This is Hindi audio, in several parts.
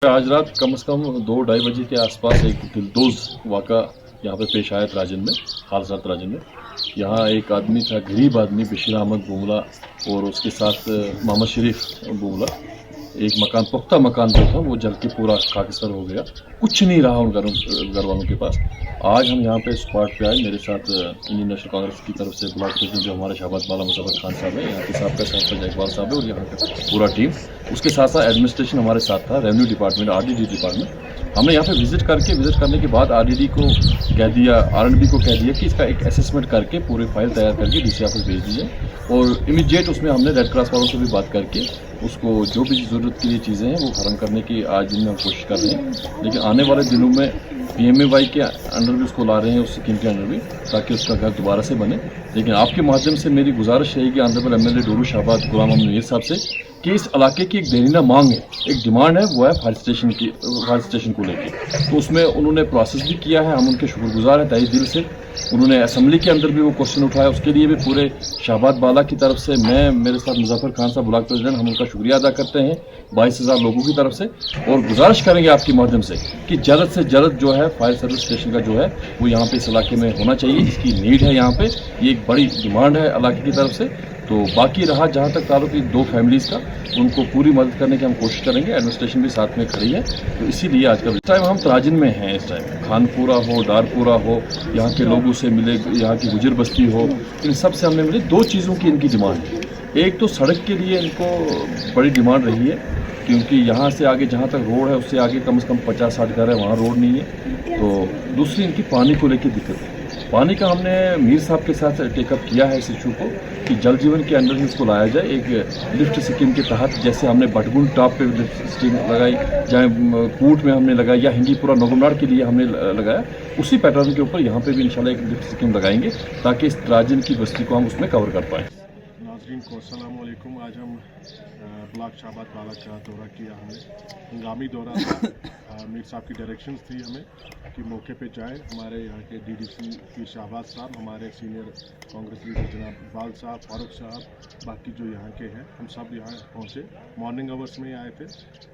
आज रात कम से कम 2-2:30 बजे के आसपास एक दिलदोज वाक़ा यहाँ पे पेश आया राजन में, हालसात राजन में। यहाँ एक आदमी था, गरीब आदमी, बशीर अहमद बुमला, और उसके साथ मोहम्मद शरीफ बुमला। एक मकान, पुख्ता मकान जो था वो जल के पूरा खाकसर हो गया, कुछ नहीं रहा उन घर वालों के पास। आज हम यहाँ पे स्पॉट पे आए, मेरे साथ इंडियन नेशनल कांग्रेस की तरफ से ब्लॉक प्रेसिडेंट जो हमारे शहबाज बाला मुजफ्फर खान साहब है, यहाँ के साहब का सरपंच इकबाल साहब है, और यहाँ का पूरा टीम। उसके साथ साथ एडमिनिस्ट्रेशन हमारे साथ था, रेवेन्यू डिपार्टमेंट, आरडीडी डिपार्टमेंट। हमने यहाँ पे विजिट करने के बाद आरडीडी को कह दिया, आरएनबी को कह दिया कि इसका एक असेसमेंट करके पूरी फाइल तैयार करके डीसी ऑफिस भेज दीजिए, और इमीडिएट उसमें हमने रेड क्रॉस वालों से भी बात करके उसको जो भी ज़रूरत की चीज़ें हैं वो फराहम करने की आज दिन में हम कोशिश कर रहे हैं। लेकिन आने वाले दिनों में पीएमएवाई के अंडर भी उसको ला रहे हैं, उस स्कीम के अंडर भी, ताकि उसका घर दोबारा से बने। लेकिन आपके माध्यम से मेरी गुजारिश रहेगी ऑनरेबल एमएलए डोरू शाहबाद गुलाम अहमद मीर साहब से कि इस इलाके की एक देरीना मांग है, एक डिमांड है, वो है फायर स्टेशन को लेकर। तो उसमें उन्होंने प्रोसेस भी किया है, हम उनके शुक्रगुजार हैं तहे दिल से। उन्होंने असेंबली के अंदर भी वो क्वेश्चन उठाया, उसके लिए भी पूरे शहबाज बाला की तरफ से, मैं, मेरे साथ मुजफ्फर खान साहब ब्लॉक प्रेसिडेंट, हम उनका शुक्रिया अदा करते हैं 22,000 लोगों की तरफ से। और गुजारिश करेंगे आपके माध्यम से कि जल्द से जल्द जो है फायर सर्विस स्टेशन का जो है वो यहाँ पे इस इलाके में होना चाहिए। इसकी नीड है यहाँ पे, ये एक बड़ी डिमांड है इलाके की तरफ से। तो बाकी रहा जहाँ तक ताल्लुक 2 फैमिलीज़ का, उनको पूरी मदद करने की हम कोशिश करेंगे। एडमिनिस्ट्रेशन भी साथ में खड़ी है, तो इसीलिए आज का इस टाइम हम तराजिन में हैं। इस टाइम खानपुरा हो, डारपुरा हो, यहाँ के लोगों से मिले, यहाँ की गुजर बस्ती हो, इन सब से हमने मिले। 2 चीज़ों की इनकी डिमांड है। एक तो सड़क के लिए इनको बड़ी डिमांड रही है, क्योंकि यहाँ से आगे जहाँ तक रोड है उससे आगे कम से कम 50-60 घर है, वहाँ रोड नहीं है। तो दूसरी इनकी पानी को लेकर दिक्कत है। पानी का हमने मीर साहब के साथ टेकअप किया है इस इशू को कि जल जीवन के अंडर में इसको लाया जाए, एक लिफ्ट स्कीम के तहत। जैसे हमने बटगुंड टॉप पे लिफ्ट स्कीम लगाई, चाहे कूट में हमने लगाई, या हिंगीपुरा नगमनाड़ के लिए हमने लगाया, उसी पैटर्न के ऊपर यहाँ पे भी इंशाल्लाह एक लिफ्ट स्कीम लगाएंगे, ताकि इस तराजिन की बस्ती को हम उसमें कवर कर पाएँ। नाज़रीन को अस्सलाम वालेकुम। आज हम ब्लॉक शहबाज बाला का दौरा किया, हमने हंगामी दौरा था। मीर साहब की डायरेक्शंस थी हमें कि मौके पे जाएं। हमारे यहाँ के डीडीसी पीर शाहबाज साहब, हमारे सीनियर कांग्रेस लीडर जनाब इकबाल साहब, फारूक साहब, बाकी जो यहाँ के हैं, हम सब यहाँ पहुँचे। मॉर्निंग आवर्स में आए थे,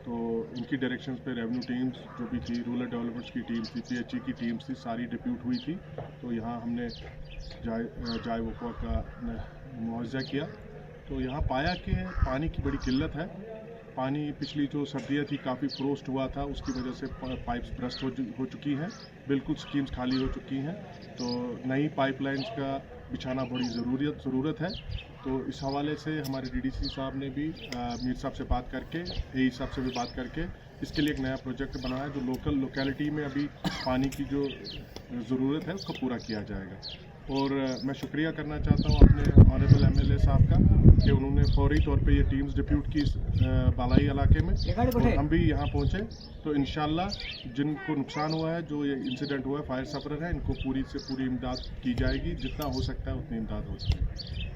तो इनकी डायरेक्शंस पे रेवेन्यू टीम्स जो भी थी, रूरल डेवलपमेंट्स की टीम थी, पीएचई की टीम्स थी, सारी डिप्यूट हुई थी। तो यहाँ हमने जाए वक़्वा का मुआवजा किया। तो यहाँ पाया कि पानी की बड़ी किल्लत है। पानी पिछली जो सर्दियाँ थी काफ़ी फ्रोस्ट हुआ था, उसकी वजह से पाइप्स ब्रस्ट हो चुकी हैं, बिल्कुल स्कीम्स खाली हो चुकी हैं। तो नई पाइपलाइंस का बिछाना बड़ी ज़रूरत है। तो इस हवाले से हमारे डीडीसी साहब ने भी मीर साहब से बात करके, एई साहब से भी बात करके, इसके लिए एक नया प्रोजेक्ट बनाया जो लोकेलिटी में अभी पानी की जो ज़रूरत है उसको पूरा किया जाएगा। और मैं शुक्रिया करना चाहता हूँ अपने ऑनरेबल एमएलए साहब का कि उन्होंने फौरी तौर पे ये टीम्स डिप्यूट की बालाई इलाके में, और हम भी यहाँ पहुँचे। तो इंशाल्लाह जिनको नुकसान हुआ है, जो ये इंसिडेंट हुआ है, फायर सफरर है, इनको पूरी से पूरी इमदाद की जाएगी। जितना हो सकता है उतनी इमदाद हो सकेगी।